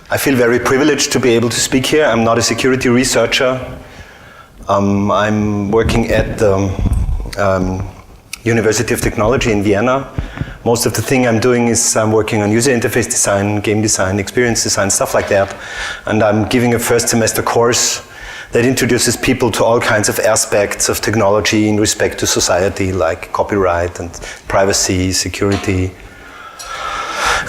I feel very privileged to be able to speak here. I'm not a security researcher. I'm working at the University of Technology in Vienna. Most of the thing I'm doing is I'm working on user interface design, game design, experience design, stuff like that. And I'm giving a first semester course that introduces people to all kinds of aspects of technology in respect to society, like copyright and privacy, security,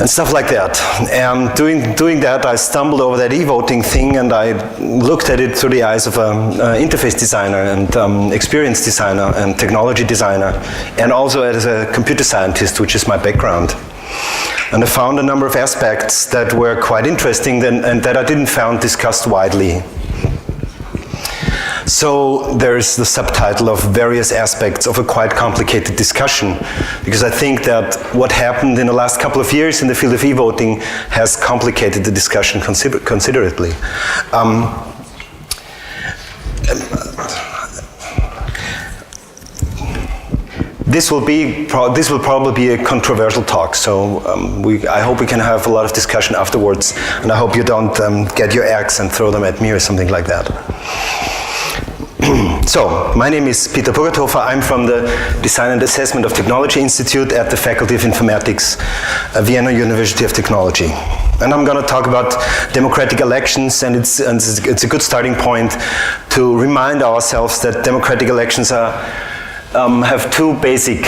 and stuff like that. And doing that, I stumbled over that eVoting thing, and I looked at it through the eyes of an interface designer and experience designer and technology designer, and also as a computer scientist, which is my background. And I found a number of aspects that were quite interesting and that I didn't find discussed widely. So there's the subtitle of various aspects of a quite complicated discussion, because I think that what happened in the last couple of years in the field of eVoting has complicated the discussion considerably. This will probably be a controversial talk, so I hope we can have a lot of discussion afterwards, and I hope you don't get your axe and throw them at me or something like that. So, my name is Peter Purgathofer. I'm from the Design and Assessment of Technology Institute at the Faculty of Informatics, Vienna University of Technology. And I'm going to talk about democratic elections, and it's a good starting point to remind ourselves that democratic elections have two basic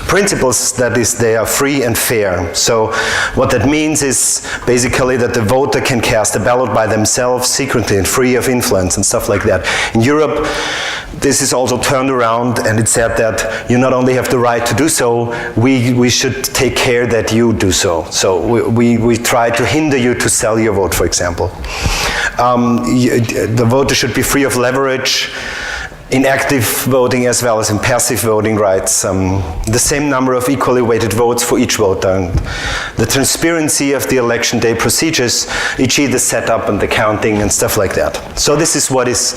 principles, that is, they are free and fair. So what that means is basically that the voter can cast a ballot by themselves secretly and free of influence and stuff like that. In Europe, this is also turned around, and it's said that you not only have the right to do so, we should take care that you do so. So we try to hinder you to sell your vote, for example. The voter should be free of leverage in active voting as well as in passive voting rights, the same number of equally weighted votes for each voter, and the transparency of the election day procedures, e.g. the setup and the counting and stuff like that. So this is what is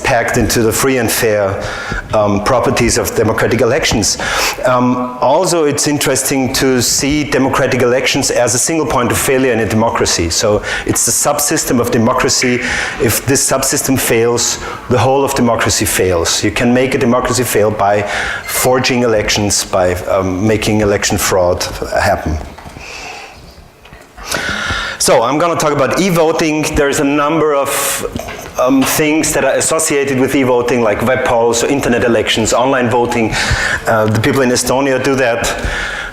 packed into the free and fair properties of democratic elections. Also, it's interesting to see democratic elections as a single point of failure in a democracy. So it's the subsystem of democracy. If this subsystem fails, the whole of democracy fails. You can make a democracy fail by forging elections, by making election fraud happen. So I'm going to talk about eVoting. There's a number of things that are associated with eVoting, like web polls, or internet elections, online voting. The people in Estonia do that.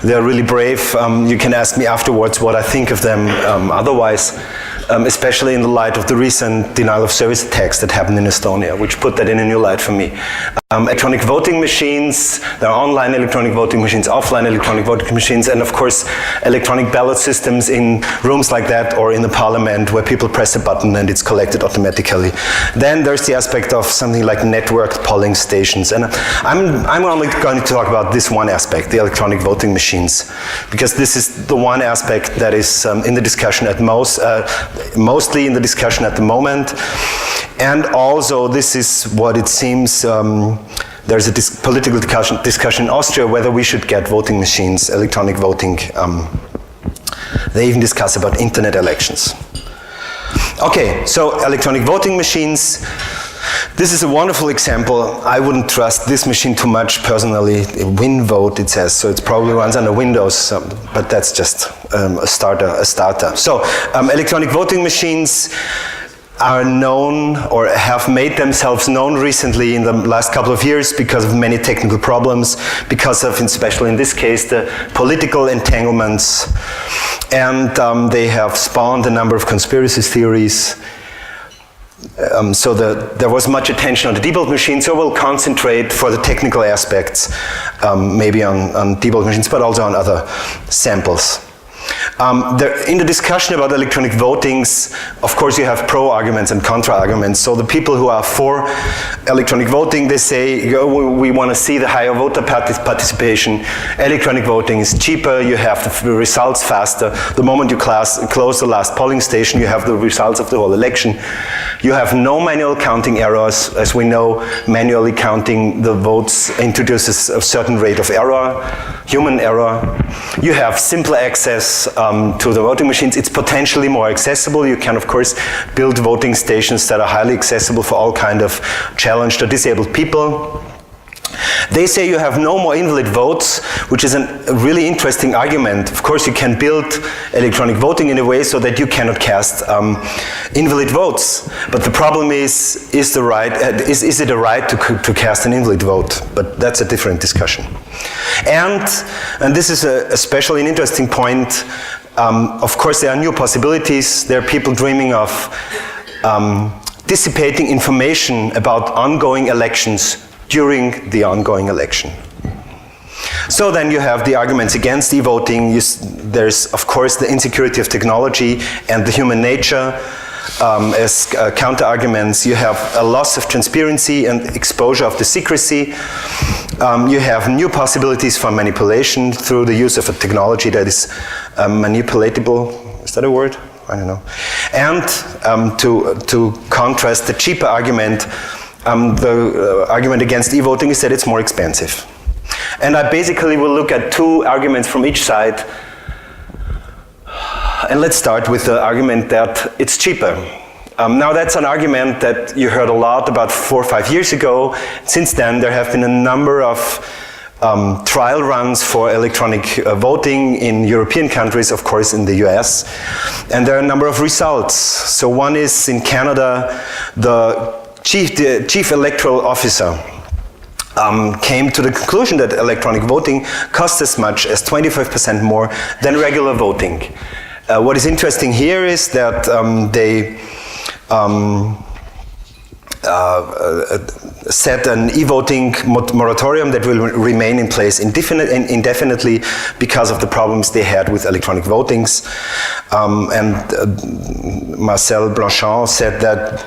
They're really brave. You can ask me afterwards what I think of them otherwise. Especially in the light of the recent denial of service attacks that happened in Estonia, which put that in a new light for me. Electronic voting machines, there are online electronic voting machines, offline electronic voting machines, and of course electronic ballot systems in rooms like that, or in the parliament where people press a button and it's collected automatically. Then there's the aspect of something like networked polling stations, and I'm only going to talk about this one aspect, the electronic voting machines, because this is the one aspect that is in the discussion at mostly in the discussion at the moment. And also, this is what it seems, there's a political discussion in Austria whether we should get voting machines, electronic voting. They even discuss about internet elections. Okay, so electronic voting machines. This is a wonderful example. I wouldn't trust this machine too much personally. WinVote, it says, so it probably runs under Windows, but that's just a starter. So electronic voting machines are known, or have made themselves known recently in the last couple of years because of many technical problems, because of, especially in this case, the political entanglements, and they have spawned a number of conspiracy theories. So there was much attention on the debug machine, so we'll concentrate for the technical aspects, maybe on debug machines, but also on other samples. In the discussion about electronic votings, of course you have pro-arguments and contra-arguments. So the people who are for electronic voting, they say, we want to see the higher voter participation. Electronic voting is cheaper, you have the results faster. The moment you close the last polling station, you have the results of the whole election. You have no manual counting errors. As we know, manually counting the votes introduces a certain rate of error, human error. You have simple access to the voting machines, it's potentially more accessible. You can, of course, build voting stations that are highly accessible for all kind of challenged or disabled people. They say you have no more invalid votes, which is a really interesting argument. Of course, you can build electronic voting in a way so that you cannot cast invalid votes. But the problem is it a right to cast an invalid vote? But that's a different discussion. And this is especially an interesting point. Of course, there are new possibilities. There are people dreaming of dissipating information about ongoing elections during the ongoing election. So then you have the arguments against e-voting. There's, of course, the insecurity of technology and the human nature as counter-arguments. You have a loss of transparency and exposure of the secrecy. You have new possibilities for manipulation through the use of a technology that is manipulatable. Is that a word? I don't know. And to contrast the cheaper argument, the argument against e-voting is that it's more expensive. And I basically will look at two arguments from each side. And let's start with the argument that it's cheaper. Now that's an argument that you heard a lot about 4 or 5 years ago. Since then there have been a number of trial runs for electronic voting in European countries, of course in the US. And there are a number of results. So one is in Canada, the chief electoral officer came to the conclusion that electronic voting costs as much as 25% more than regular voting. What is interesting here is that they set an e-voting moratorium that will remain in place indefinitely because of the problems they had with electronic votings. Marcel Blanchard said that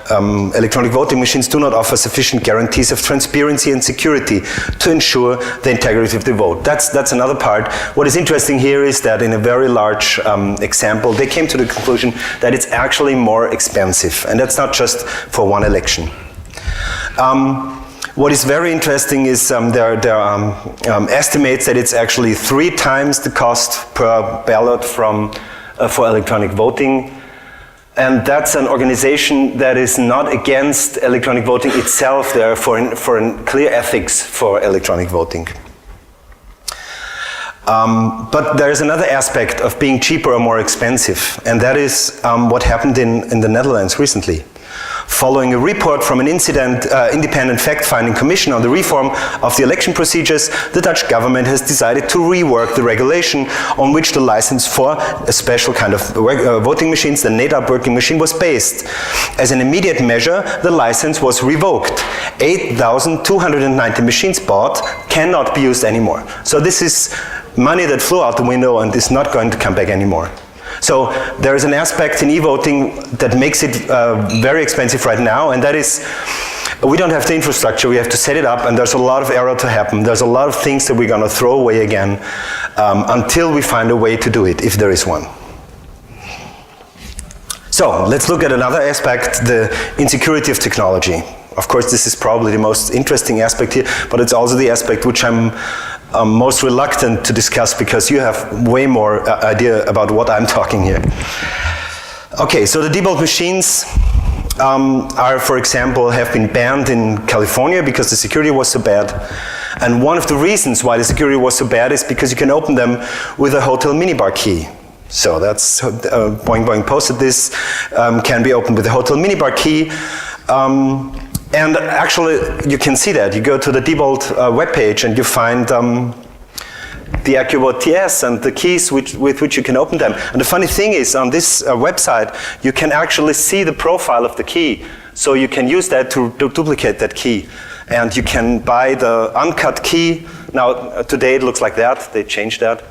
electronic voting machines do not offer sufficient guarantees of transparency and security to ensure the integrity of the vote. That's another part. What is interesting here is that in a very large example, they came to the conclusion that it's actually more expensive, and that's not just for one election. What is very interesting is there are estimates that it's actually 3 times the cost per ballot for electronic voting. And that's an organization that is not against electronic voting itself. They are for a clear ethics for electronic voting. But there is another aspect of being cheaper or more expensive, and that is what happened in the Netherlands recently. Following a report from an independent fact-finding commission on the reform of the election procedures, the Dutch government has decided to rework the regulation on which the license for a special kind of voting machines, the NADAP working machine, was based. As an immediate measure, the license was revoked. 8,290 machines bought cannot be used anymore. So this is money that flew out the window and is not going to come back anymore. So there is an aspect in e-voting that makes it very expensive right now, and that is we don't have the infrastructure, we have to set it up, and there's a lot of error to happen. There's a lot of things that we're going to throw away again until we find a way to do it, if there is one. So let's look at another aspect, the insecurity of technology. Of course, this is probably the most interesting aspect here, but it's also the aspect which I'm most reluctant to discuss because you have way more idea about what I'm talking here. Okay, so the debug machines are, for example, have been banned in California because the security was so bad. And one of the reasons why the security was so bad is because you can open them with a hotel minibar key. So that's, Boing Boing posted this, can be opened with a hotel minibar key. And actually, you can see that. You go to the Diebold webpage and you find the AccuVote TS and the keys with which you can open them. And the funny thing is, on this website, you can actually see the profile of the key. So you can use that to duplicate that key. And you can buy the uncut key. Now, today it looks like that. They changed that.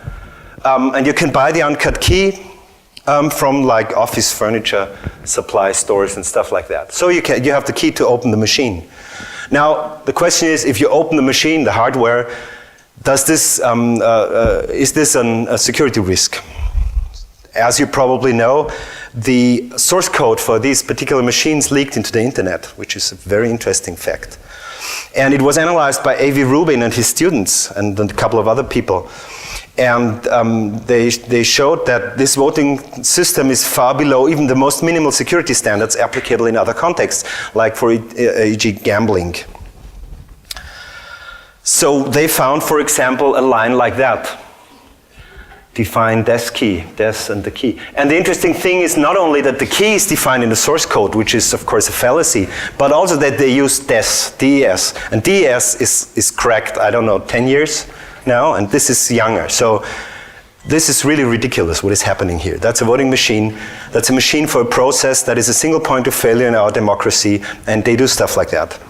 And you can buy the uncut key from like office furniture supply stores and stuff like that. So you have the key to open the machine. Now the question is, if you open the machine, the hardware, does this is this a security risk? As you probably know, the source code for these particular machines leaked into the internet, which is a very interesting fact. And it was analyzed by Avi Rubin and his students and a couple of other people. And they showed that this voting system is far below even the most minimal security standards applicable in other contexts, like for e.g. gambling. So they found, for example, a line like that. Define des key, des and the key. And the interesting thing is not only that the key is defined in the source code, which is of course a fallacy, but also that they use des, DES. And DES is cracked, I don't know, 10 years now, and this is younger. So this is really ridiculous what is happening here. That's a voting machine. That's a machine for a process that is a single point of failure in our democracy, and they do stuff like that.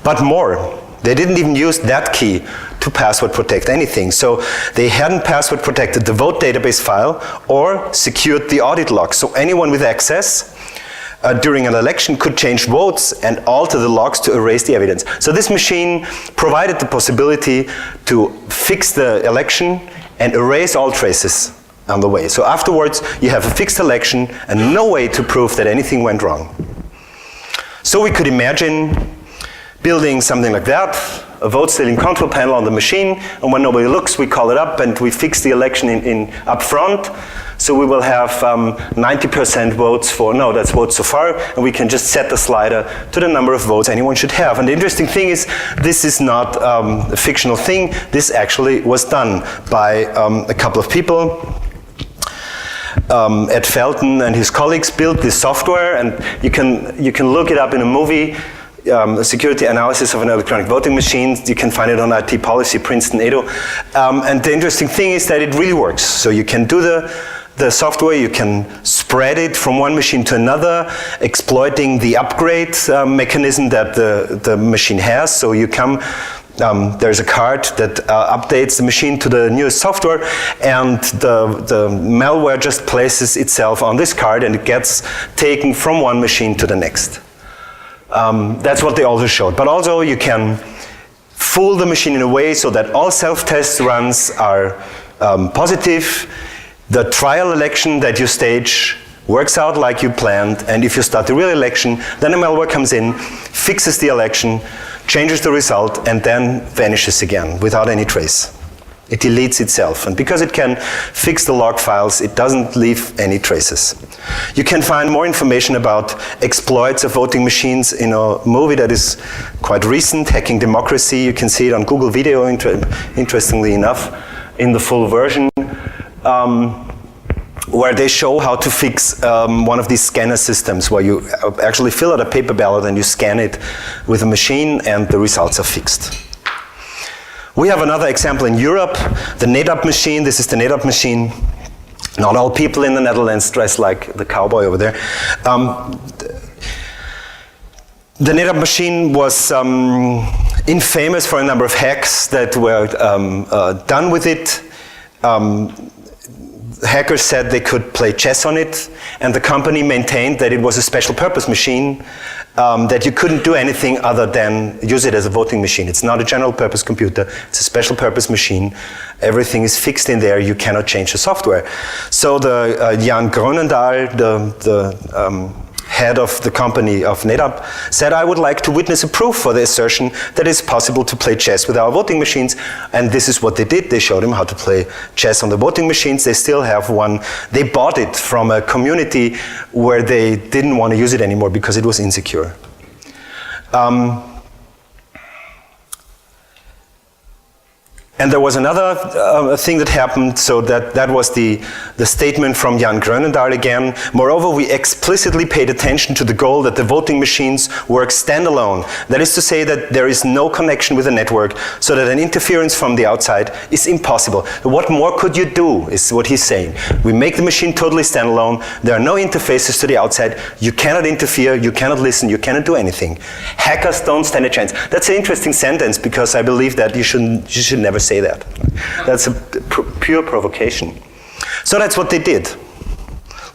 But more. They didn't even use that key to password protect anything. So they hadn't password protected the vote database file or secured the audit log. So anyone with access during an election could change votes and alter the logs to erase the evidence. So this machine provided the possibility to fix the election and erase all traces on the way. So afterwards, you have a fixed election and no way to prove that anything went wrong. So we could imagine building something like that, a vote stealing control panel on the machine, and when nobody looks, we call it up and we fix the election in up front. So we will have 90% votes for, no, that's votes so far, and we can just set the slider to the number of votes anyone should have. And the interesting thing is, this is not a fictional thing. This actually was done by a couple of people. Ed Felton and his colleagues built this software, and you can look it up in a movie. Security analysis of an electronic voting machine. You can find it on IT Policy, Princeton, Edo. And the interesting thing is that it really works. So you can do the software, you can spread it from one machine to another, exploiting the upgrade mechanism that the machine has. So you come, there's a card that updates the machine to the newest software, and the malware just places itself on this card and it gets taken from one machine to the next. That's what they also showed. But also you can fool the machine in a way so that all self-test runs are positive. The trial election that you stage works out like you planned, and if you start the real election, then the malware comes in, fixes the election, changes the result, and then vanishes again without any trace. It deletes itself, and because it can fix the log files, it doesn't leave any traces. You can find more information about exploits of voting machines in a movie that is quite recent, Hacking Democracy. You can see it on Google Video, interestingly enough, in the full version, where they show how to fix one of these scanner systems, where you actually fill out a paper ballot and you scan it with a machine and the results are fixed. We have another example in Europe, the NetApp machine. This is the NetApp machine. Not all people in the Netherlands dress like the cowboy over there. The NetApp machine was infamous for a number of hacks that were done with it. Hackers said they could play chess on it, and the company maintained that it was a special purpose machine, that you couldn't do anything other than use it as a voting machine. It's not a general purpose computer, it's a special purpose machine. Everything is fixed in there, you cannot change the software. So the Jan Grönendahl, the head of the company of NetApp, said, I would like to witness a proof for the assertion that it's possible to play chess with our voting machines. And this is what they did. They showed him how to play chess on the voting machines. They still have one. They bought it from a community where they didn't want to use it anymore because it was insecure. And there was another thing that happened, so that was the statement from Jan Grönendahl again. Moreover, we explicitly paid attention to the goal that the voting machines work standalone. That is to say that there is no connection with the network, so that an interference from the outside is impossible. What more could you do, is what he's saying. We make the machine totally standalone, there are no interfaces to the outside, you cannot interfere, you cannot listen, you cannot do anything. Hackers don't stand a chance. That's an interesting sentence, because I believe that you should never say that. That's a pure provocation. So that's what they did.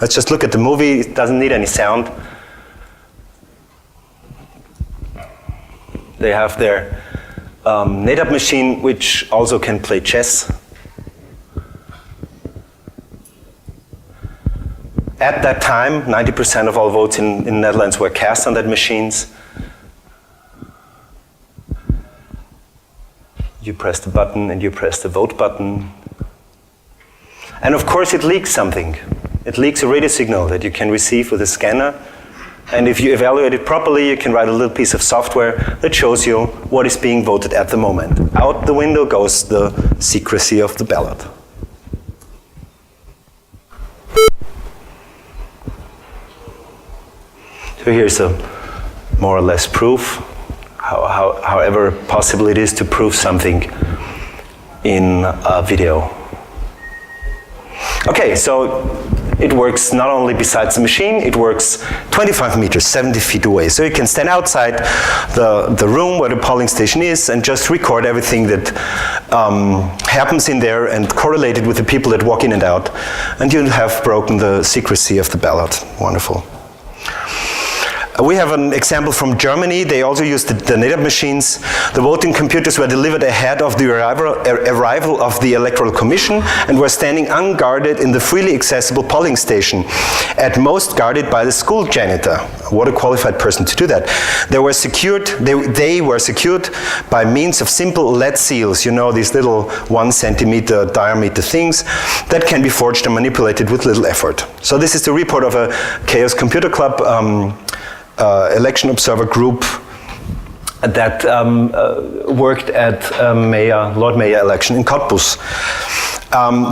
Let's just look at the movie. It doesn't need any sound. They have their NetApp machine, which also can play chess. At that time, 90% of all votes in the Netherlands were cast on that machines. You press the button and you press the vote button. And of course it leaks something. It leaks a radio signal that you can receive with a scanner. And if you evaluate it properly, you can write a little piece of software that shows you what is being voted at the moment. Out the window goes the secrecy of the ballot. So here's a more or less proof, however possible it is to prove something in a video. Okay, so it works not only besides the machine, it works 25 meters, 70 feet away. So you can stand outside the room where the polling station is and just record everything that happens in there and correlate it with the people that walk in and out. And you'll have broken the secrecy of the ballot. Wonderful. We have an example from Germany. They also used the NetApp machines. The voting computers were delivered ahead of the arrival of the Electoral Commission and were standing unguarded in the freely accessible polling station, at most guarded by the school janitor. What a qualified person to do that. They were secured by means of simple lead seals, you know, these little 1 centimeter diameter things that can be forged and manipulated with little effort. So this is the report of a Chaos Computer Club election observer group that worked at Lord Mayor election in Cottbus.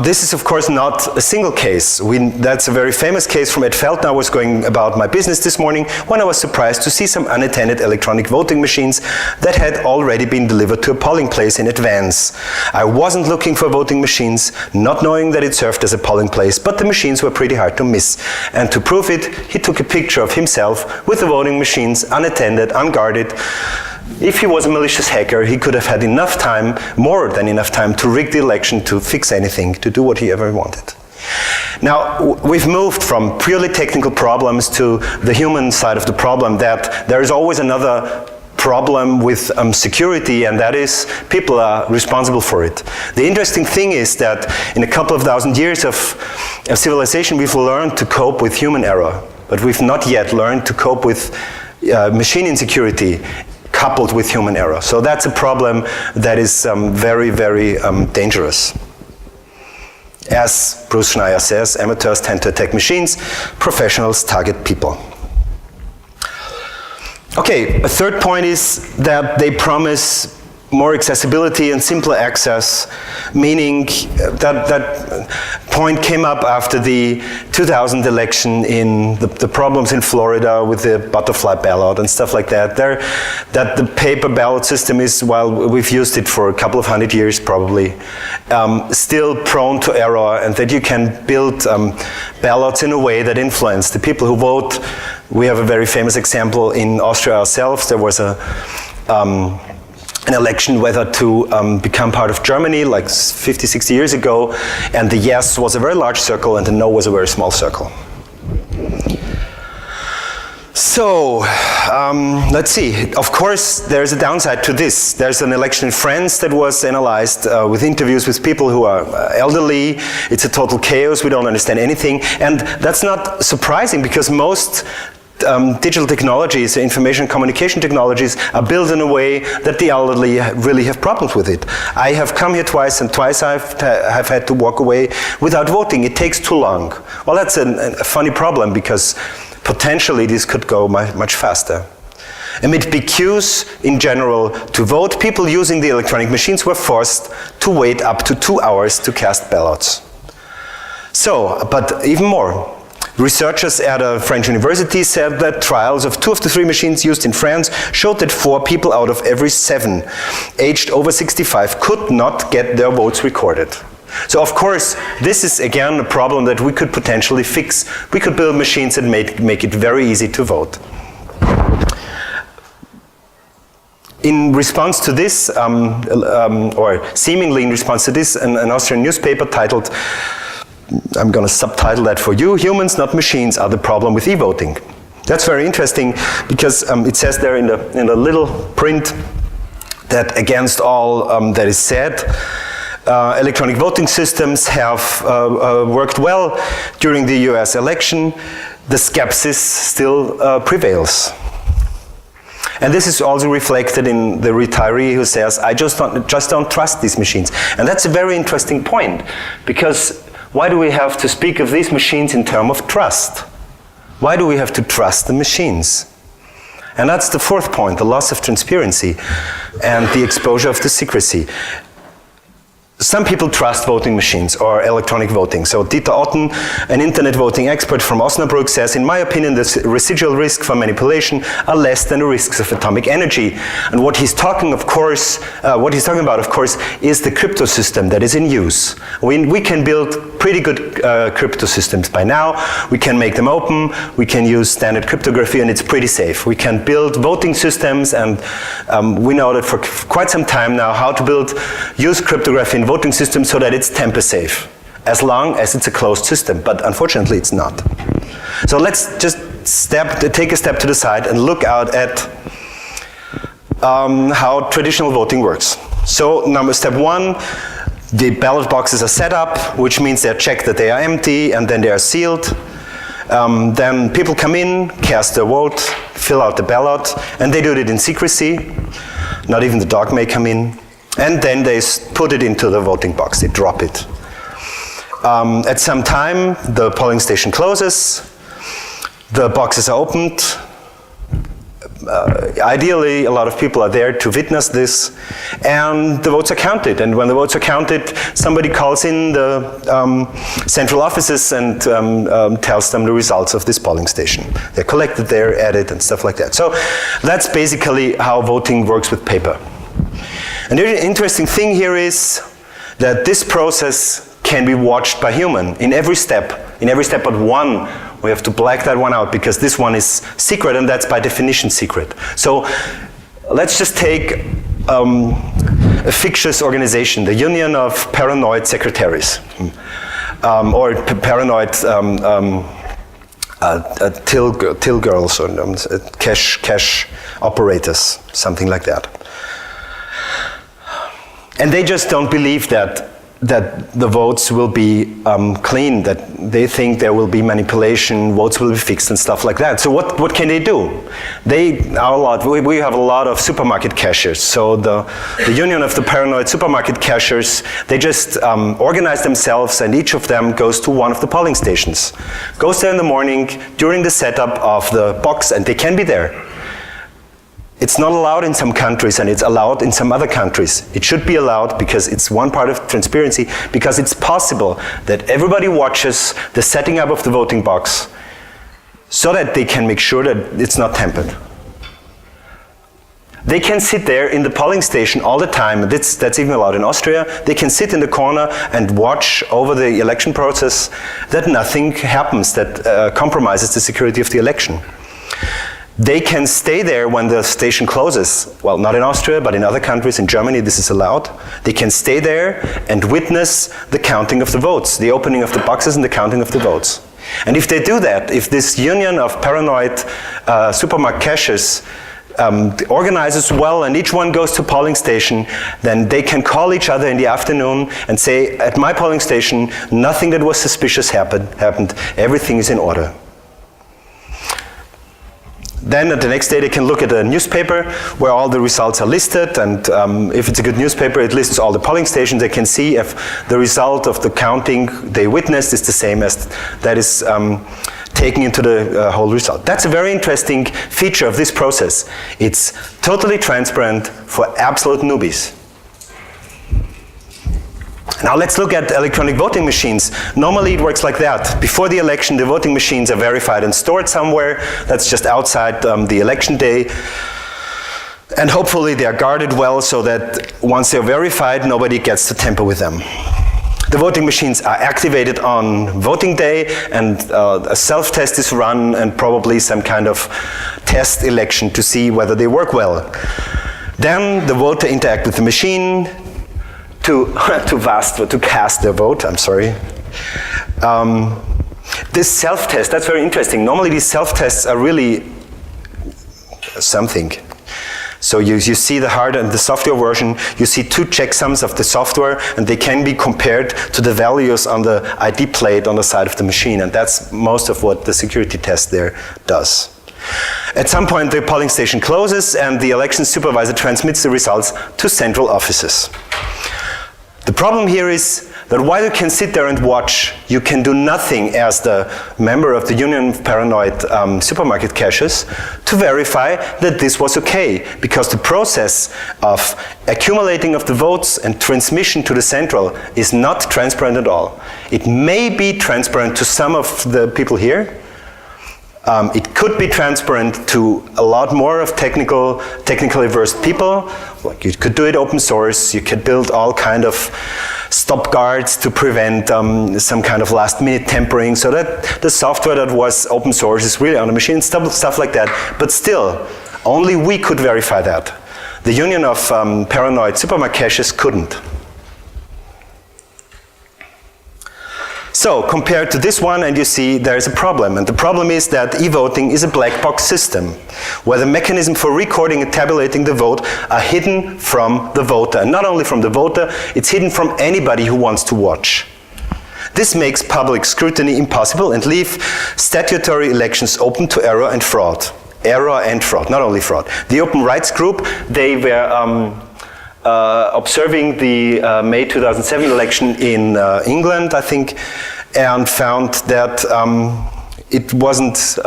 This is of course not a single case. That's a very famous case from Ed Feldner. I was going about my business this morning when I was surprised to see some unattended electronic voting machines that had already been delivered to a polling place in advance. I wasn't looking for voting machines, not knowing that it served as a polling place, but the machines were pretty hard to miss. And to prove it, he took a picture of himself with the voting machines, unattended, unguarded. If he was a malicious hacker, he could have had enough time, more than enough time, to rig the election, to fix anything, to do what he ever wanted. Now, we've moved from purely technical problems to the human side of the problem, that there is always another problem with security, and that is people are responsible for it. The interesting thing is that in a couple of thousand years of civilization, we've learned to cope with human error, but we've not yet learned to cope with machine insecurity coupled with human error. So that's a problem that is very, very dangerous. As Bruce Schneier says, amateurs tend to attack machines, professionals target people. Okay, a third point is that they promise more accessibility and simpler access, meaning that point came up after the 2000 election in the problems in Florida with the butterfly ballot and stuff like that. That the paper ballot system is, while we've used it for a couple of 100 years probably, still prone to error, and that you can build ballots in a way that influence the people who vote. We have a very famous example in Austria ourselves. There was an election whether to become part of Germany like 50, 60 years ago, and the yes was a very large circle and the no was a very small circle. So, let's see. Of course, there's a downside to this. There's an election in France that was analyzed with interviews with people who are elderly. It's a total chaos. We don't understand anything. And that's not surprising, because most digital technologies, information communication technologies, are built in a way that the elderly really have problems with it. I have come here twice, and twice I've had to walk away without voting. It takes too long. Well, that's a funny problem, because potentially this could go much faster. Amid big queues in general to vote, people using the electronic machines were forced to wait up to 2 hours to cast ballots. So, but even more. Researchers at a French university said that trials of 2 of the 3 machines used in France showed that 4 people out of every 7 aged over 65 could not get their votes recorded. So of course, this is again a problem that we could potentially fix. We could build machines that make it very easy to vote. In response to this, or seemingly in response to this, an Austrian newspaper titled, I'm going to subtitle that for you, "Humans, Not Machines, Are the Problem with eVoting." That's very interesting, because it says there in the little print that against all that is said, electronic voting systems have worked well during the US election. The skepsis still prevails. And this is also reflected in the retiree who says, I just don't trust these machines. And that's a very interesting point, because why do we have to speak of these machines in terms of trust? Why do we have to trust the machines? And that's the fourth point, the loss of transparency and the exposure of the secrecy. Some people trust voting machines or electronic voting. So Dieter Otten, an internet voting expert from Osnabrück, says, in my opinion, the residual risk for manipulation are less than the risks of atomic energy. And what he's talking about, of course, is the crypto system that is in use. We can build pretty good crypto systems by now. We can make them open. We can use standard cryptography, and it's pretty safe. We can build voting systems, and we know that for quite some time now how to use cryptography in voting systems so that it's tamper safe, as long as it's a closed system, but unfortunately it's not. So let's just take a step to the side and look out at how traditional voting works. So step one, the ballot boxes are set up, which means they're checked that they are empty, and then they are sealed. Then people come in, cast their vote, fill out the ballot, and they do it in secrecy. Not even the dog may come in. And then they put it into the voting box, they drop it. At some time, the polling station closes, the boxes are opened. Ideally, a lot of people are there to witness this, and the votes are counted. And when the votes are counted, somebody calls in the central offices and tells them the results of this polling station. They're collected there, added, and stuff like that. So that's basically how voting works with paper. And the interesting thing here is that this process can be watched by human in every step but one. We have to black that one out because this one is secret, and that's by definition secret. So let's just take a fictitious organization, the Union of Paranoid Secretaries, or paranoid till girls, or cash operators, something like that. And they just don't believe that the votes will be clean, that they think there will be manipulation, votes will be fixed and stuff like that. So what can they do? We have a lot of supermarket cashiers. So the Union of the Paranoid Supermarket Cashiers, they just organize themselves, and each of them goes to one of the polling stations. Goes there in the morning during the setup of the box, and they can be there. It's not allowed in some countries, and it's allowed in some other countries. It should be allowed because it's one part of transparency, because it's possible that everybody watches the setting up of the voting box so that they can make sure that it's not tampered. They can sit there in the polling station all the time, and that's even allowed in Austria. They can sit in the corner and watch over the election process that nothing happens that compromises the security of the election. They can stay there when the station closes. Well, not in Austria, but in other countries. In Germany, this is allowed. They can stay there and witness the counting of the votes, the opening of the boxes and the counting of the votes. And if they do that, if this union of paranoid supermarket cashiers organizes well and each one goes to polling station, then they can call each other in the afternoon and say, at my polling station, nothing that was suspicious happened. Everything is in order. Then the next day they can look at a newspaper where all the results are listed, and if it's a good newspaper, it lists all the polling stations. They can see if the result of the counting they witnessed is the same as that is taken into the whole result. That's a very interesting feature of this process. It's totally transparent for absolute newbies. Now let's look at electronic voting machines. Normally it works like that. Before the election, the voting machines are verified and stored somewhere. That's just outside the election day. And hopefully they are guarded well so that once they're verified, nobody gets to tamper with them. The voting machines are activated on voting day, and a self-test is run, and probably some kind of test election to see whether they work well. Then the voter interacts with the machine to cast their vote, This self-test, that's very interesting. Normally these self-tests are really something. So you see the hardware and the software version, you see two checksums of the software, and they can be compared to the values on the ID plate on the side of the machine, and that's most of what the security test there does. At some point the polling station closes and the election supervisor transmits the results to central offices. The problem here is that while you can sit there and watch, you can do nothing as the member of the Union of Paranoid Supermarket Cashiers to verify that this was okay, because the process of accumulating of the votes and transmission to the central is not transparent at all. It may be transparent to some of the people here. It could be transparent to a lot more of technically versed people. Like, you could do it open source. You could build all kind of stop guards to prevent some kind of last-minute tampering, so that the software that was open source is really on the machine, stuff like that. But still, only we could verify that. The Union of Paranoid Supermarket Cashiers couldn't. So, compared to this one, and you see there is a problem. And the problem is that eVoting is a black box system, where the mechanism for recording and tabulating the vote are hidden from the voter. And not only from the voter, it's hidden from anybody who wants to watch. This makes public scrutiny impossible and leaves statutory elections open to error and fraud. Error and fraud, not only fraud. The Open Rights Group, they were observing the May 2007 election in England, I think, and found that it wasn't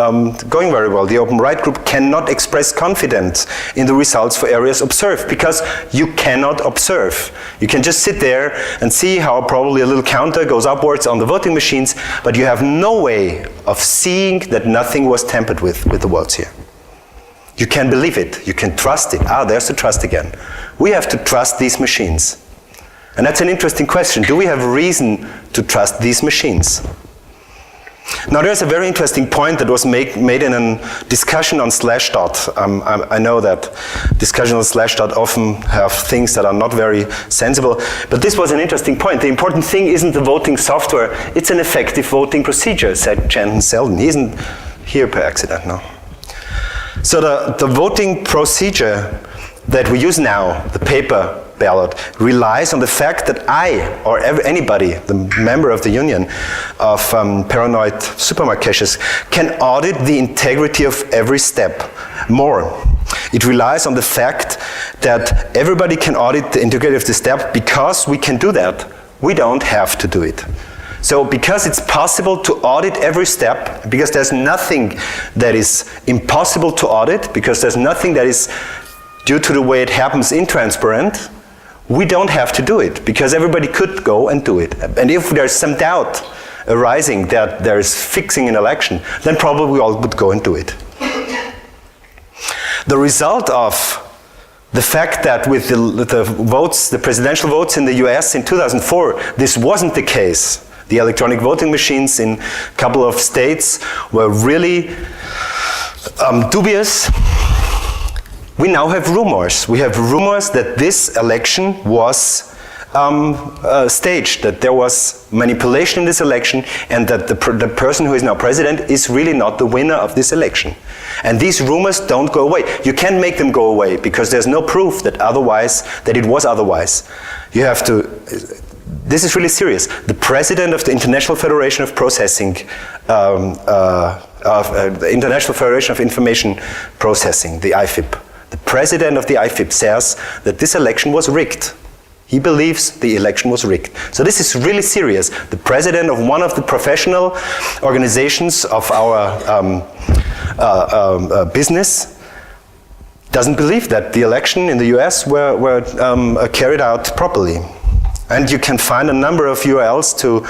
going very well. The Open Rights Group cannot express confidence in the results for areas observed, because you cannot observe. You can just sit there and see how probably a little counter goes upwards on the voting machines, but you have no way of seeing that nothing was tampered with the votes here. You can believe it, you can trust it. Ah, there's the trust again. We have to trust these machines. And that's an interesting question. Do we have reason to trust these machines? Now, there's a very interesting point that was made in a discussion on Slashdot. I know that discussions on Slashdot often have things that are not very sensible, but this was an interesting point. The important thing isn't the voting software, it's an effective voting procedure, said Jen Selden. He isn't here per accident, no. So the voting procedure that we use now, the paper ballot, relies on the fact that I, or anybody, the member of the Union of Paranoid Supermarket Cashiers, can audit the integrity of every step. More, it relies on the fact that everybody can audit the integrity of the step. Because we can do that, we don't have to do it. So because it's possible to audit every step, because there's nothing that is impossible to audit, because there's nothing that is, due to the way it happens, intransparent, we don't have to do it, because everybody could go and do it. And if there's some doubt arising that there is fixing an election, then probably we all would go and do it. The result of the fact that with the votes, the presidential votes in the US in 2004, this wasn't the case. The electronic voting machines in a couple of states were really dubious. We now have rumors. We have rumors that this election was staged, that there was manipulation in this election, and that the person who is now president is really not the winner of this election. And these rumors don't go away. You can't make them go away, because there's no proof that it was otherwise. You have to. This is really serious. The president of the International Federation of Processing, the International Federation of Information Processing, the IFIP, the president of the IFIP says that this election was rigged. He believes the election was rigged. So this is really serious. The president of one of the professional organizations of our business doesn't believe that the election in the US were carried out properly. And you can find a number of URLs to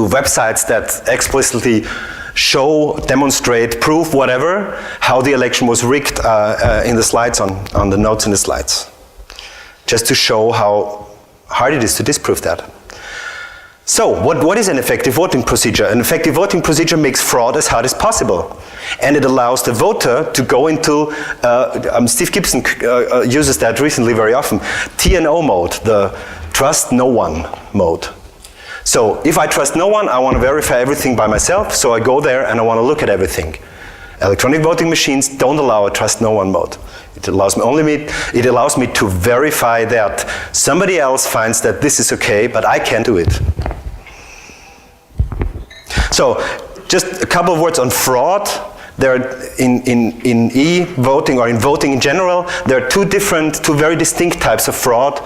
websites that explicitly show, demonstrate, prove, whatever, how the election was rigged in the slides, on the notes in the slides. Just to show how hard it is to disprove that. So, what is an effective voting procedure? An effective voting procedure makes fraud as hard as possible. And it allows the voter to go into, Steve Gibson uses that recently very often, TNO mode, the trust no one mode. So, if I trust no one, I want to verify everything by myself, so I go there and I want to look at everything. Electronic voting machines don't allow a trust no one mode. It allows me to verify that somebody else finds that this is okay, but I can't do it. So, just a couple of words on fraud. There are, in e-voting or in voting in general, there are two very distinct types of fraud.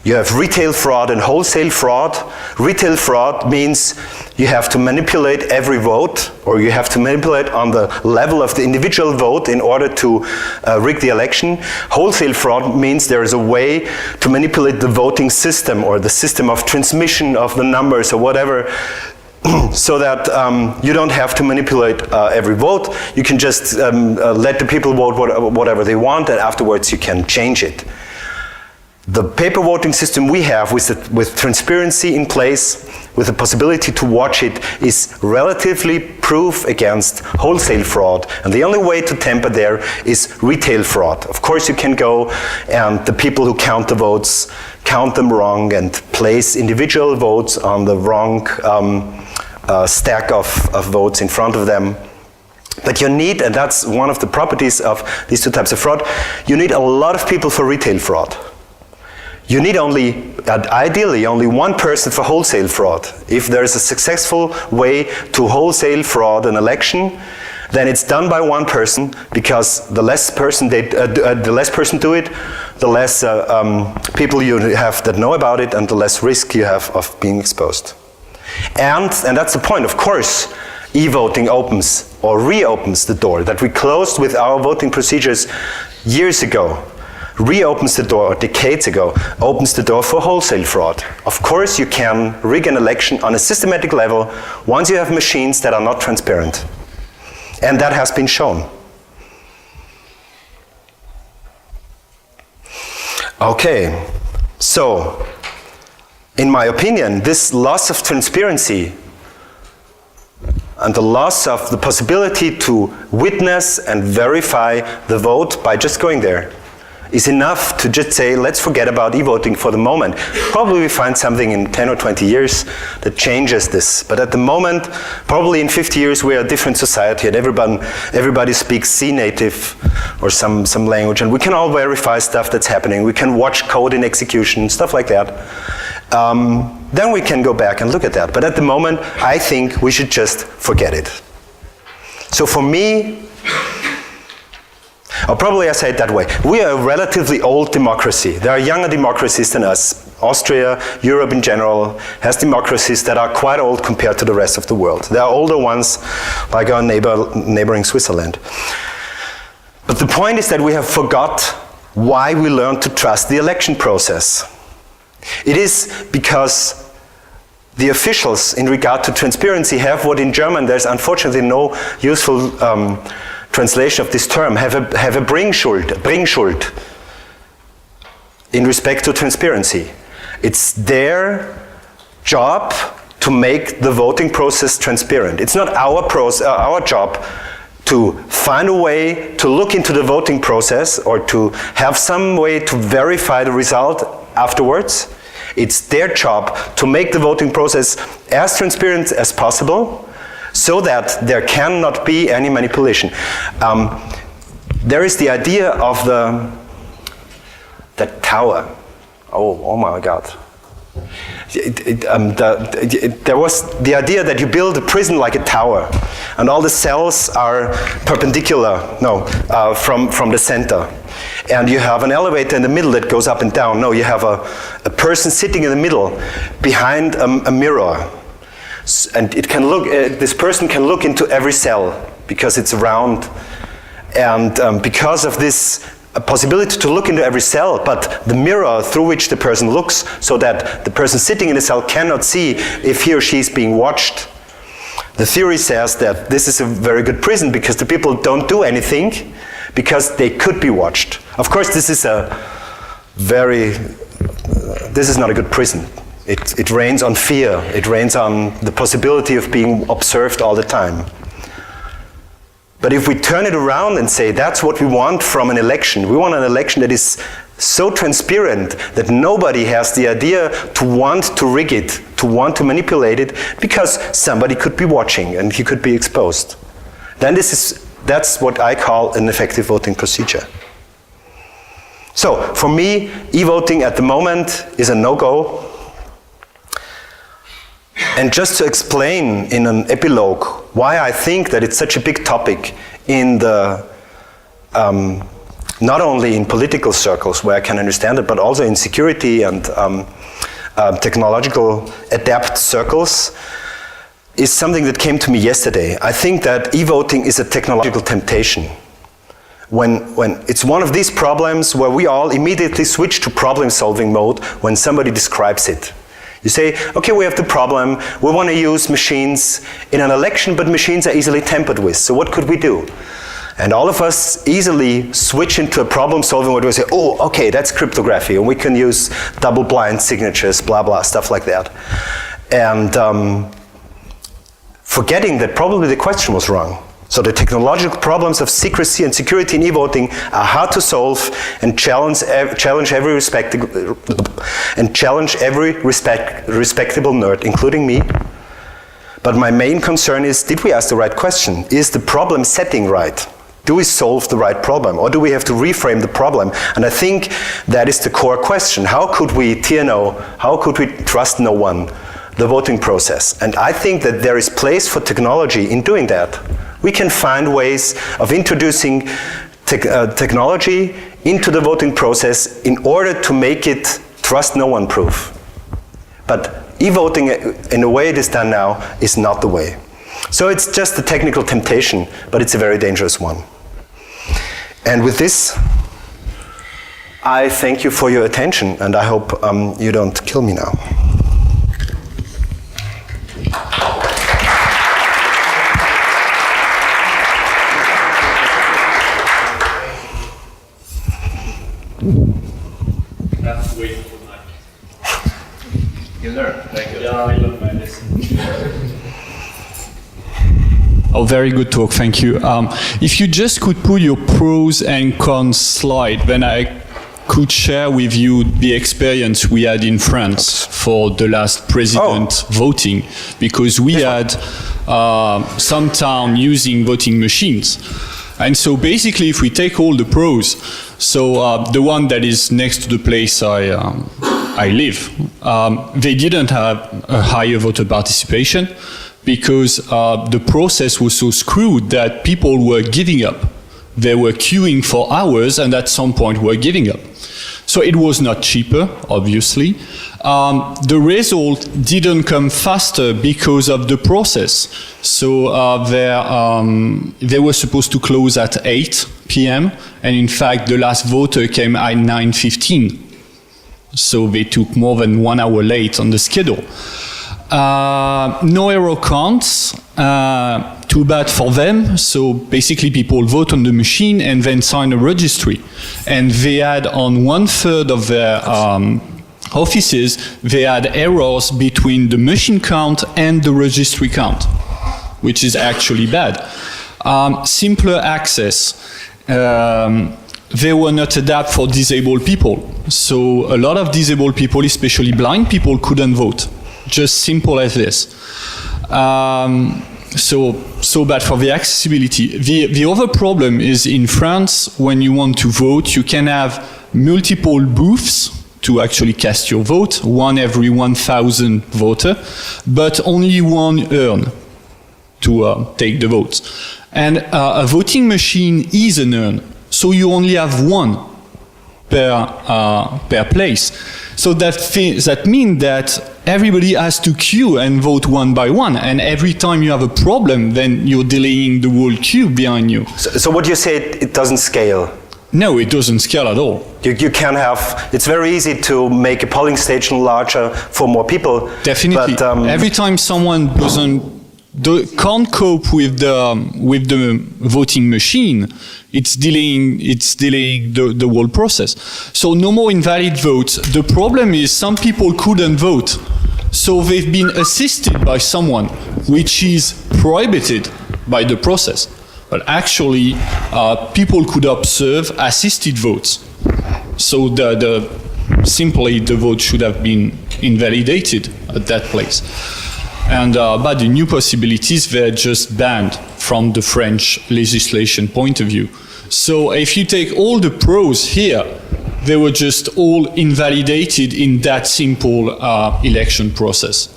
You have retail fraud and wholesale fraud. Retail fraud means you have to manipulate every vote, or you have to manipulate on the level of the individual vote in order to rig the election. Wholesale fraud means there is a way to manipulate the voting system or the system of transmission of the numbers or whatever, so that you don't have to manipulate every vote. You can just let the people vote whatever they want, and afterwards you can change it. The paper voting system we have with transparency in place, with the possibility to watch it, is relatively proof against wholesale fraud. And the only way to tamper there is retail fraud. Of course you can go and the people who count the votes count them wrong and place individual votes on the wrong stack of votes in front of them. But you need, and that's one of the properties of these two types of fraud, you need a lot of people for retail fraud. You need ideally only one person for wholesale fraud. If there is a successful way to wholesale fraud an election, then it's done by one person, because the less person do it, the less people you have that know about it, and the less risk you have of being exposed. And that's the point, of course, eVoting opens or reopens the door that we closed with our voting procedures years ago. Reopens the door, or decades ago, opens the door for wholesale fraud. Of course you can rig an election on a systematic level once you have machines that are not transparent. And that has been shown. Okay, so in my opinion, this loss of transparency and the loss of the possibility to witness and verify the vote by just going there is enough to just say, let's forget about eVoting for the moment. Probably we find something in 10 or 20 years that changes this. But at the moment, probably in 50 years, we are a different society, and everybody speaks C native or some language, and we can all verify stuff that's happening. We can watch code in execution, stuff like that. Then we can go back and look at that. But at the moment, I think we should just forget it. So for me, or probably I say it that way. We are a relatively old democracy. There are younger democracies than us. Austria, Europe in general, has democracies that are quite old compared to the rest of the world. There are older ones, like our neighboring Switzerland. But the point is that we have forgot why we learned to trust the election process. It is because the officials, in regard to transparency, have what in German there's unfortunately no useful translation of this term, have a Bringschuld in respect to transparency. It's their job to make the voting process transparent. It's not our job to find a way to look into the voting process or to have some way to verify the result afterwards. It's their job to make the voting process as transparent as possible, so that there cannot be any manipulation. There is the idea of the tower. Oh my God. There was the idea that you build a prison like a tower, and all the cells are perpendicular, from the center. And you have an elevator in the middle that goes up and down. No, you have a person sitting in the middle behind a mirror. And it can look. This person can look into every cell because it's round, and because of this possibility to look into every cell, but the mirror through which the person looks, so that the person sitting in the cell cannot see if he or she is being watched. The theory says that this is a very good prison because the people don't do anything because they could be watched. Of course, this is not a good prison. It rains on fear. It rains on the possibility of being observed all the time. But if we turn it around and say that's what we want from an election, we want an election that is so transparent that nobody has the idea to want to rig it, to want to manipulate it, because somebody could be watching and he could be exposed. Then that's what I call an effective voting procedure. So for me, eVoting at the moment is a no-go. And just to explain in an epilogue why I think that it's such a big topic in the not only in political circles where I can understand it, but also in security and technological adept circles, is something that came to me yesterday. I think that eVoting is a technological temptation. When it's one of these problems where we all immediately switch to problem-solving mode when somebody describes it. You say, okay, we have the problem, we want to use machines in an election, but machines are easily tampered with, so what could we do? And all of us easily switch into a problem-solving mode where we say, oh, okay, that's cryptography, and we can use double-blind signatures, blah, blah, stuff like that. And forgetting that probably the question was wrong. So the technological problems of secrecy and security in eVoting are hard to solve and challenge every respectable nerd, including me. But my main concern is, did we ask the right question? Is the problem setting right? Do we solve the right problem, or do we have to reframe the problem? And I think that is the core question. How could we TNO, how could we trust no one, the voting process? And I think that there is place for technology in doing that. We can find ways of introducing technology into the voting process in order to make it trust no one proof. But eVoting, in the way it is done now, is not the way. So it's just a technical temptation, but it's a very dangerous one. And with this, I thank you for your attention, and I hope you don't kill me now. Wait for the mic. You learn. Thank you. Yeah, I learned my lesson. Oh, very good talk. Thank you. If you just could put your pros and cons slide, then I could share with you the experience we had in France for the last president voting, because we had some town using voting machines. And so basically, if we take all the pros, so the one that is next to the place I live, they didn't have a higher voter participation because the process was so screwed that people were giving up. They were queuing for hours and at some point were giving up. So it was not cheaper, obviously. The result didn't come faster because of the process. So they were supposed to close at 8 p.m. and in fact the last voter came at 9:15. So they took more than 1 hour late on the schedule. No error counts, too bad for them. So basically people vote on the machine and then sign a registry. And they had on 1/3 of their offices, they had errors between the machine count and the registry count, which is actually bad. Simpler access. They were not adapted for disabled people. So a lot of disabled people, especially blind people, couldn't vote. Just simple as this. So bad for the accessibility. The other problem is in France, when you want to vote, you can have multiple booths to actually cast your vote, one every 1,000 voter, but only one urn to take the votes. And a voting machine is an urn, so you only have one per place. So that means that everybody has to queue and vote one by one, and every time you have a problem, then you're delaying the whole queue behind you. So what you say, it doesn't scale? No, it doesn't scale at all. You can have, it's very easy to make a polling station larger for more people. Definitely. But, every time someone can't cope with the voting machine, it's delaying the whole process. So no more invalid votes. The problem is some people couldn't vote, so they've been assisted by someone, which is prohibited by the process. But actually, people could observe assisted votes. So simply the vote should have been invalidated at that place. And but the new possibilities, they're just banned from the French legislation point of view. So if you take all the pros here, they were just all invalidated in that simple election process.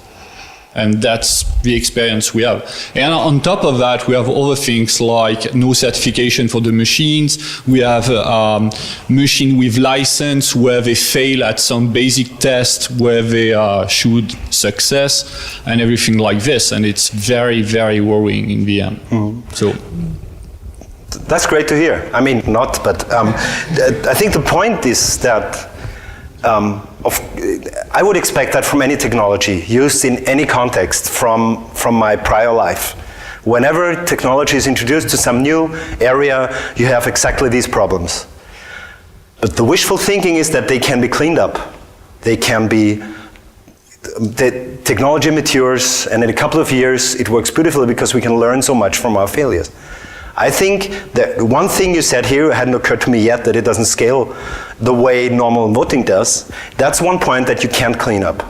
And that's the experience we have. And on top of that, we have other things like no certification for the machines. We have a machine with license where they fail at some basic test where they should success and everything like this. And it's very, very worrying in the end. So. That's great to hear. I mean, not, but I think the point is that I would expect that from any technology used in any context from my prior life. Whenever technology is introduced to some new area, you have exactly these problems. But the wishful thinking is that they can be cleaned up. They can be, the technology matures, and in a couple of years it works beautifully because we can learn so much from our failures. I think that one thing you said here hadn't occurred to me yet, that it doesn't scale the way normal voting does. That's one point that you can't clean up.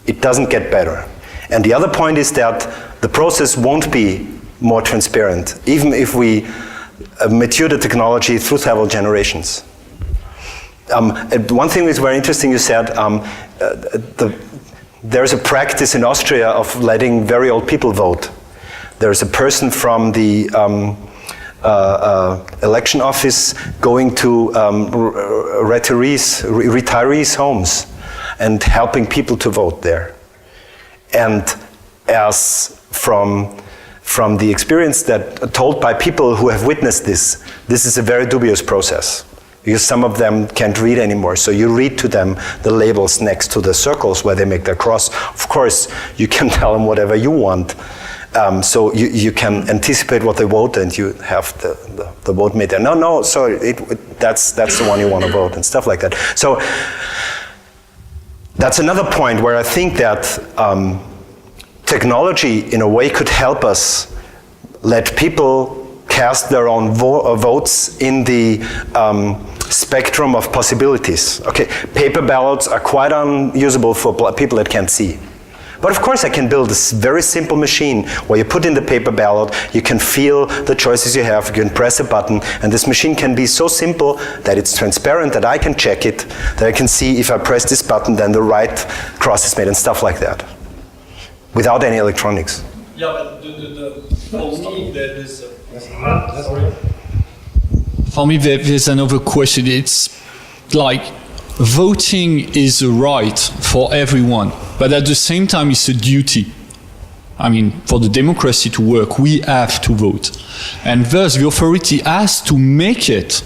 It doesn't get better. And the other point is that the process won't be more transparent, even if we mature the technology through several generations. One thing is very interesting, you said there's a practice in Austria of letting very old people vote. There's a person from the election office going to retirees' homes and helping people to vote there. And as from the experience that told by people who have witnessed this is a very dubious process. Because some of them can't read anymore, so you read to them the labels next to the circles where they make their cross. Of course, you can tell them whatever you want. So you can anticipate what they vote, and you have the vote made there. No, sorry, that's the one you want to vote, and stuff like that. So that's another point where I think that technology, in a way, could help us let people cast their own votes in the spectrum of possibilities. Okay, paper ballots are quite unusable for people that can't see. But of course I can build this very simple machine where you put in the paper ballot, you can feel the choices you have, you can press a button, and this machine can be so simple that it's transparent, that I can check it, that I can see if I press this button, then the right cross is made, and stuff like that, without any electronics. Yeah, but for me there's another question. It's like, voting is a right for everyone, but at the same time it's a duty. I mean, for the democracy to work, we have to vote. And thus the authority has to make it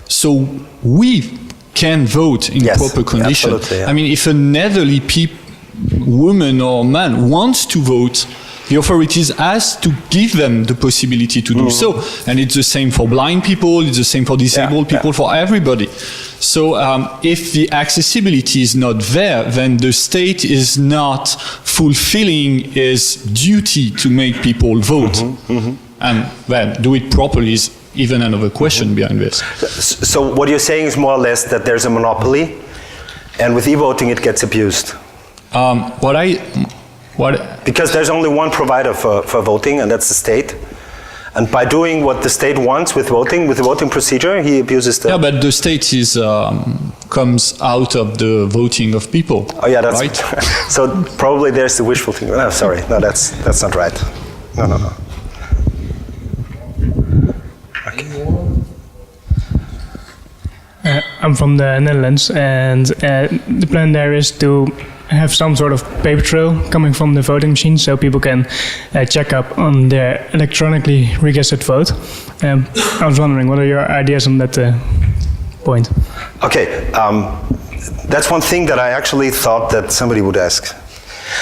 so we can vote in proper conditions. Yeah. I mean, if an elderly woman or man wants to vote, the authorities has to give them the possibility to do so. And it's the same for blind people, it's the same for disabled people, for everybody. So if the accessibility is not there, then the state is not fulfilling its duty to make people vote. And then do it properly is even another question behind this. So what you're saying is more or less that there's a monopoly, and with e-voting it gets abused. Because there's only one provider for voting, and that's the state. And by doing what the state wants with the voting procedure, he abuses the... Yeah, but the state comes out of the voting of people. Oh yeah, that's right. So probably there's the wishful thinking. No, sorry, no, that's not right. No. Okay. I'm from the Netherlands, and the plan there is to have some sort of paper trail coming from the voting machine, so people can check up on their electronically registered vote. I was wondering, what are your ideas on that point? Okay, that's one thing that I actually thought that somebody would ask.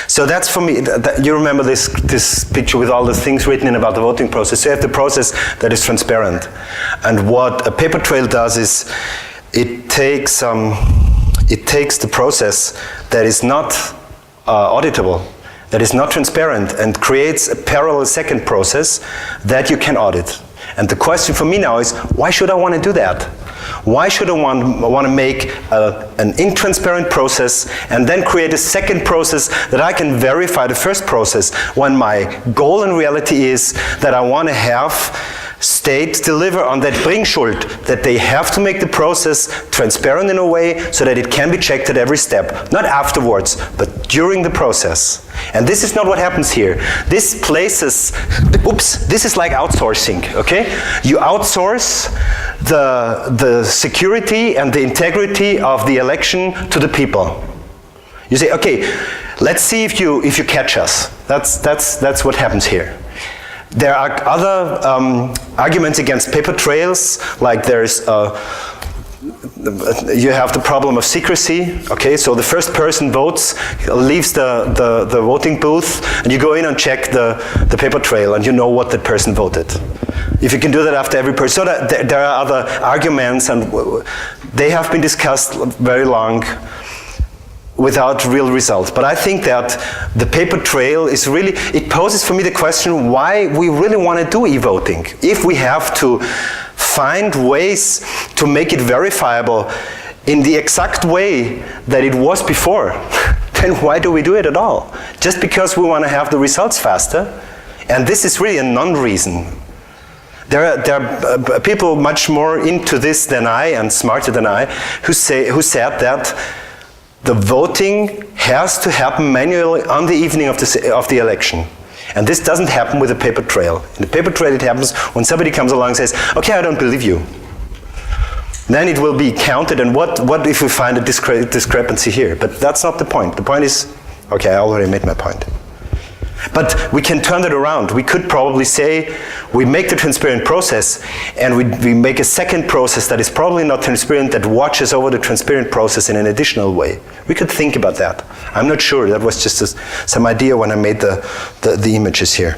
So that's for me, you remember this picture with all the things written in about the voting process. So you have the process that is transparent. And what a paper trail does is it takes the process that is not auditable, that is not transparent, and creates a parallel second process that you can audit. And the question for me now is, why should I want to do that? Why should I want to make an intransparent process and then create a second process that I can verify the first process, when my goal in reality is that I want to have states deliver on that Bringschuld, that they have to make the process transparent in a way so that it can be checked at every step, not afterwards, but during the process. And this is not what happens here. This places, this is like outsourcing, okay? You outsource the security and the integrity of the election to the people. You say, okay, let's see if you catch us. That's what happens here. There are other arguments against paper trails, like there's you have the problem of secrecy. Okay, so the first person votes, leaves the voting booth, and you go in and check the paper trail, and you know what that person voted. If you can do that after every person, so that there are other arguments, and they have been discussed very long, without real results. But I think that the paper trail is really, it poses for me the question why we really want to do e-voting. If we have to find ways to make it verifiable in the exact way that it was before, then why do we do it at all? Just because we want to have the results faster? And this is really a non-reason. There are people much more into this than I and smarter than I who said that the voting has to happen manually on the evening of the election. And this doesn't happen with a paper trail. In the paper trail it happens when somebody comes along and says, okay, I don't believe you. Then it will be counted, and what if we find a discrepancy here? But that's not the point. The point is, okay, I already made my point. But we can turn it around. We could probably say we make the transparent process and we make a second process that is probably not transparent, that watches over the transparent process in an additional way. We could think about that. I'm not sure. That was just some idea when I made the images here.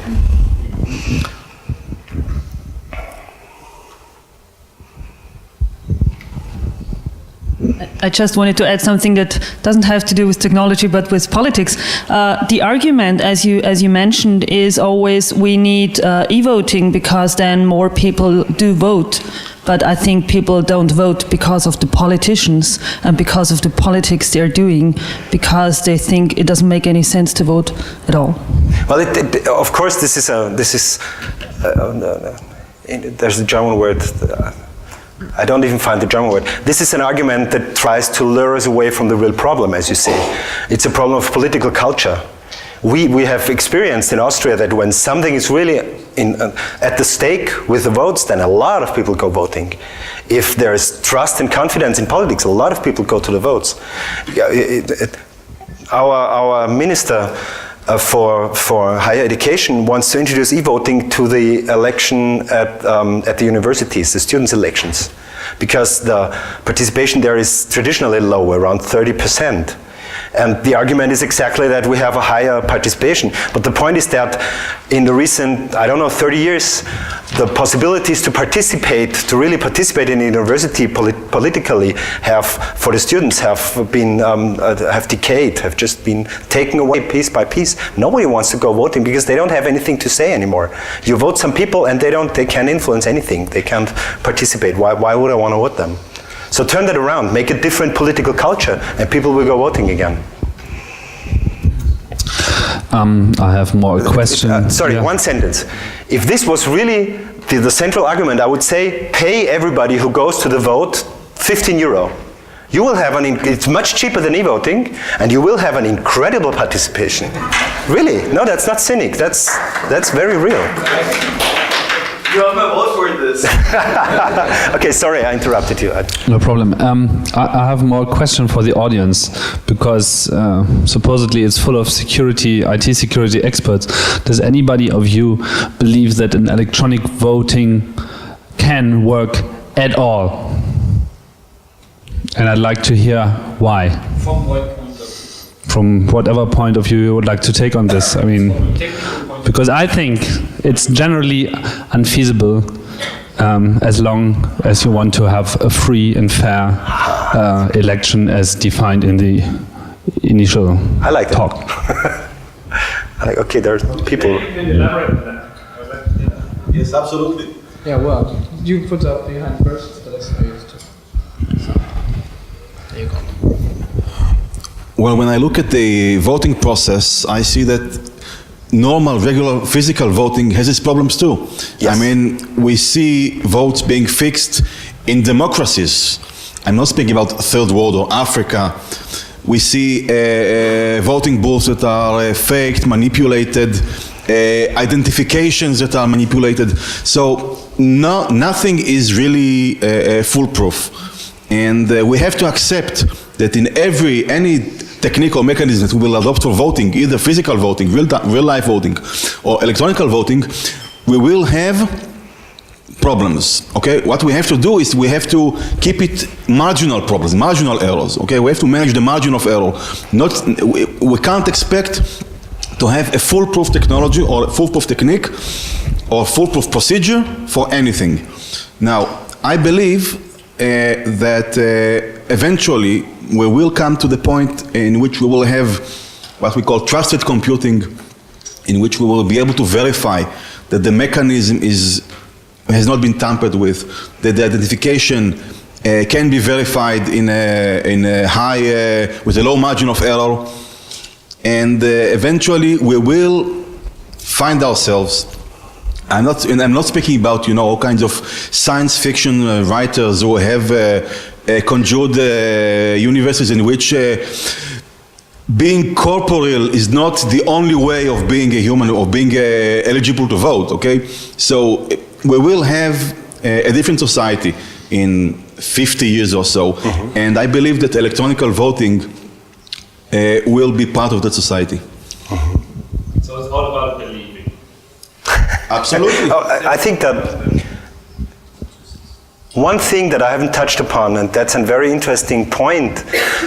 I just wanted to add something that doesn't have to do with technology but with politics. The argument, as you mentioned, is always we need e-voting because then more people do vote. But I think people don't vote because of the politicians and because of the politics they're doing, because they think it doesn't make any sense to vote at all. Well, of course, there's a German word. I don't even find the German word. This is an argument that tries to lure us away from the real problem, as you say. It's a problem of political culture. We have experienced in Austria that when something is really at the stake with the votes, then a lot of people go voting. If there is trust and confidence in politics, a lot of people go to the votes. Our minister for higher education wants to introduce e-voting to the election at the universities, the students' elections, because the participation there is traditionally low, around 30%. And the argument is exactly that we have a higher participation. But the point is that in the recent, 30 years, the possibilities to really participate in the university politically for the students have decayed, have just been taken away piece by piece. Nobody wants to go voting because they don't have anything to say anymore. You vote some people and they can't influence anything. They can't participate. Why would I want to vote them? So turn that around, make a different political culture, and people will go voting again. I have more questions. One sentence. If this was really the central argument, I would say pay everybody who goes to the vote 15 euro. You will have it's much cheaper than e-voting, and you will have an incredible participation. Really? No, that's not cynic. That's very real. You have my vote for this. Okay, sorry, I interrupted you. No problem. I have more question for the audience, because supposedly it's full of IT security experts. Does anybody of you believe that an electronic voting can work at all? And I'd like to hear why. From what point of view? From whatever point of view you would like to take on this. I mean, because I think it's generally unfeasible as long as you want to have a free and fair election as defined in the initial talk. Okay, there's people. Can you elaborate on that? Yes, absolutely. Yeah, well, you put up your hand first, but that's how you used to. So, there you go. Well, when I look at the voting process, I see that normal, regular, physical voting has its problems too. Yes. I mean, we see votes being fixed in democracies. I'm not speaking about third world or Africa. We see voting booths that are faked, manipulated, identifications that are manipulated. So nothing is really foolproof. And we have to accept that in any technique or mechanism that we will adopt for voting, either physical voting, real life voting, or electronic voting, we will have problems. Okay, what we have to do is we have to keep it marginal problems, marginal errors. Okay, we have to manage the margin of error. We can't expect to have a foolproof technology or a foolproof technique or foolproof procedure for anything. Now, I believe that eventually we will come to the point in which we will have what we call trusted computing, in which we will be able to verify that the mechanism has not been tampered with, that the identification can be verified in a high, with a low margin of error, and eventually we will find ourselves. I'm not speaking about, all kinds of science fiction writers who have conjured universes in which being corporeal is not the only way of being a human or being eligible to vote, okay? So we will have a different society in 50 years or so, and I believe that electronic voting will be part of that society. So it's all about believing. Absolutely. I think that one thing that I haven't touched upon, and that's a very interesting point,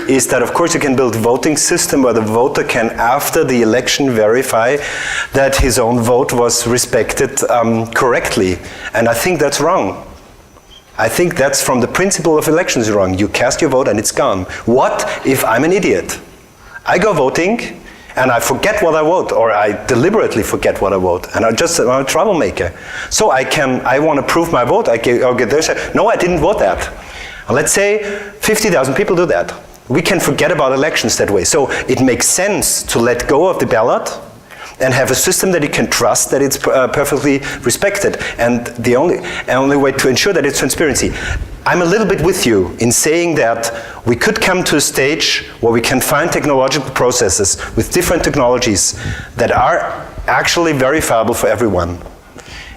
is that of course you can build a voting system where the voter can, after the election, verify that his own vote was respected correctly. And I think that's wrong. I think that's from the principle of elections wrong. You cast your vote and it's gone. What if I'm an idiot? I go voting and I forget what I vote, or I deliberately forget what I vote, and I'm a troublemaker. So I want to prove my vote. I'll get there and say, no, I didn't vote that. And let's say 50,000 people do that. We can forget about elections that way. So it makes sense to let go of the ballot and have a system that you can trust that it's perfectly respected. And the only way to ensure that it's transparency. I'm a little bit with you in saying that we could come to a stage where we can find technological processes with different technologies that are actually verifiable for everyone.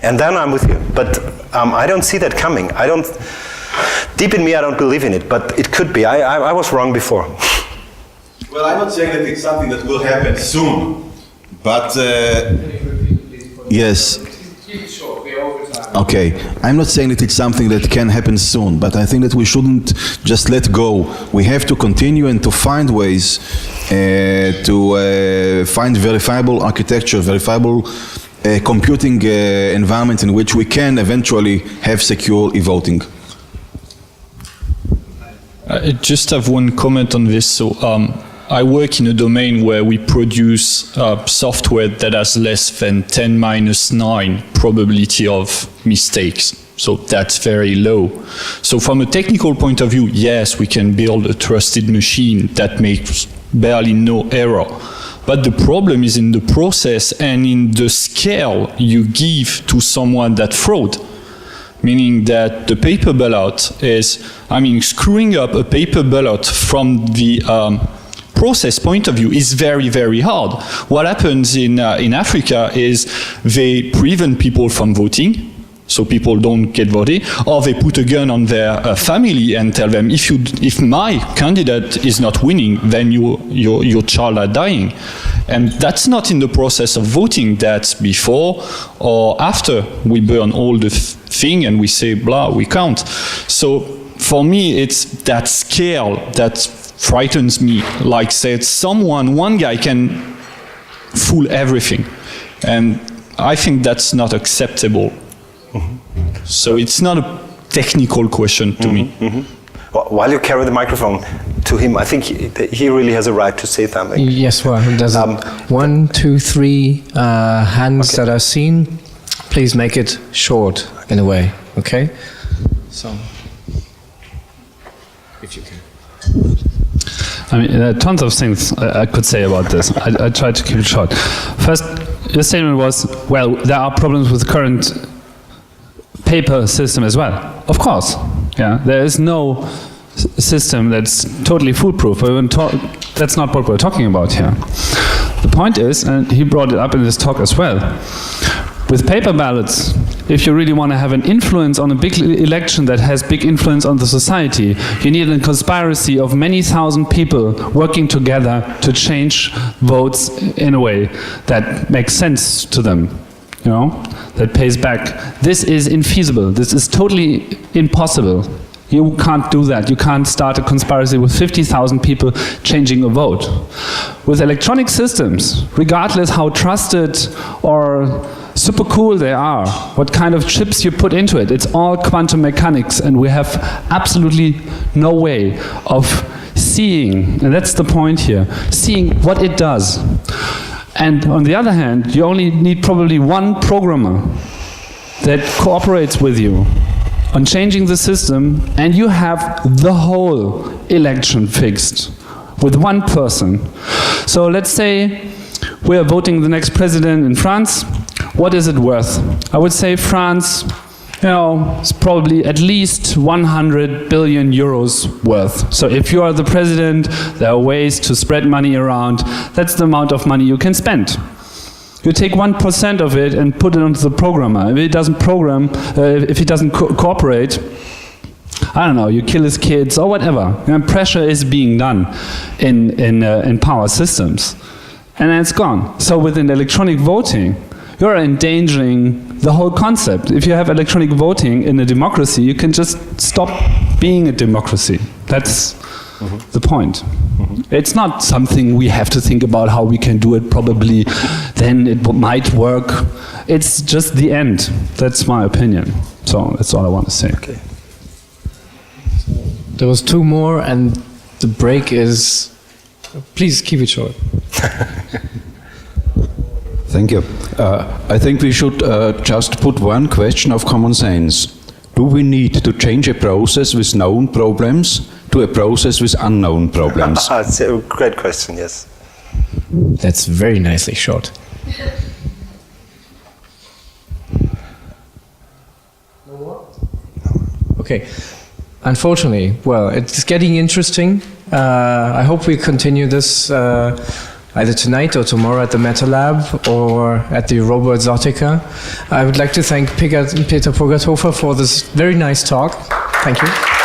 And then I'm with you. But I don't see that coming. Deep in me, I don't believe in it, but it could be. I was wrong before. Well, I'm not saying that it's something that will happen soon, but yes. Okay, I'm not saying that it's something that can happen soon, but I think that we shouldn't just let go. We have to continue and to find ways to find verifiable architecture, verifiable computing environment in which we can eventually have secure e-voting. I just have one comment on this. So I work in a domain where we produce software that has less than 10⁻⁹ probability of mistakes. So that's very low. So from a technical point of view, yes, we can build a trusted machine that makes barely no error. But the problem is in the process and in the scale you give to someone that fraud. Meaning that the paper ballot is, screwing up a paper ballot from the process point of view is very, very hard. What happens in Africa is they prevent people from voting, so people don't get voted, or they put a gun on their family and tell them, if my candidate is not winning, then your child are dying. And that's not in the process of voting, that's before or after we burn all the thing and we say, blah, we count. So for me, it's that scale that frightens me. Like said, one guy can fool everything. And I think that's not acceptable. So it's not a technical question to me. While you carry the microphone to him, I think he really has a right to say something. Yes, well, there's 1, 2, 3 hands that are seen. Please make it short in a way, okay? So, if you can. Tons of things I could say about this. I try to keep it short. First, your statement was, well, there are problems with current paper system as well. Of course, yeah. There is no system that's totally foolproof. That's not what we're talking about here. The point is, and he brought it up in this talk as well, with paper ballots, if you really want to have an influence on a big election that has big influence on the society, you need a conspiracy of many thousand people working together to change votes in a way that makes sense to them, you know, that pays back. This is infeasible. This is totally impossible. You can't do that. You can't start a conspiracy with 50,000 people changing a vote. With electronic systems, regardless how trusted or super cool they are, what kind of chips you put into it, it's all quantum mechanics, and we have absolutely no way of seeing, and that's the point here, seeing what it does. And on the other hand, you only need probably one programmer that cooperates with you on changing the system, and you have the whole election fixed with one person. So let's say we are voting the next president in France. What is it worth? I would say France, you know, is probably at least 100 billion euros worth. So if you are the president, there are ways to spread money around. That's the amount of money you can spend. You take 1% of it and put it onto the programmer. If he doesn't program, if he doesn't cooperate, I don't know, you kill his kids or whatever. And pressure is being done in power systems. And then it's gone. So within electronic voting, you're endangering the whole concept. If you have electronic voting in a democracy, you can just stop being a democracy. That's the point. It's not something we have to think about how we can do it probably, then it might work. It's just the end. That's my opinion. So that's all I want to say. Okay. There was two more, and the break is... Please keep it short. Thank you. I think we should just put one question of common sense. Do we need to change a process with known problems to a process with unknown problems? It's a great question, yes. That's very nicely short. No more? Okay. Unfortunately, well, it's getting interesting. I hope we continue this either tonight or tomorrow at the Meta Lab or at the Robo Exotica. I would like to thank Peter Purgathofer for this very nice talk. Thank you.